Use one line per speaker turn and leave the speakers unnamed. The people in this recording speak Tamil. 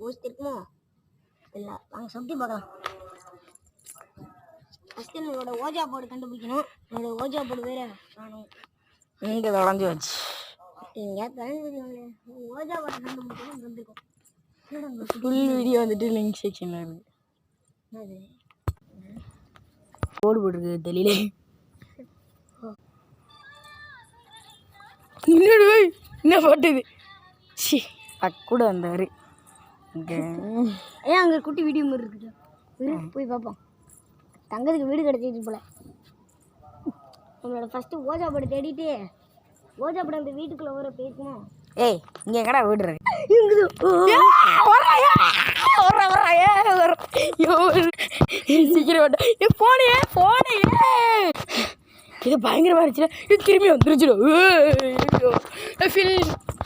பூஸ்ட் இருக்குமோ இல்லை, நாங்கள் சப்டி பார்க்கலாம். ஃபஸ்ட்டு என்னோட ஓஜா போர்டு கண்டுபிடிக்கணும். என்னோட ஓஜா போர்டு வேறு காணும்.
இங்கே தொலைஞ்சி வச்சு
எங்கேயா தொலைஞ்சி ஓஜா போர்டு கண்டுபிடிக்கணும் வந்துருக்கோம்.
ஃபுல் வீடியோ வந்துட்டு லிங்க் செக்ஷனில் இருக்குது.
அது
போர்டு போட்டிருக்கு தெரியல. என்ன போட்டுது சி கூட வந்தார்.
ஏன் அங்கே குட்டி வீடியோ மாதிரி இருக்குது, போய் பார்ப்போம். தங்கத்துக்கு வீடு கிடச்சிட்டு போல. நம்மளோட ஃபஸ்ட்டு ஓஜா படம் தேடிட்டு ஓஜா படம் அந்த வீட்டுக்குள்ளே வர பேசணும்.
ஏய் இங்கே எங்கடா வீடு இருக்கு? சீக்கிரம் போனே இது பயங்கரமா இருந்துச்சு. திரும்பி வந்துருச்சு.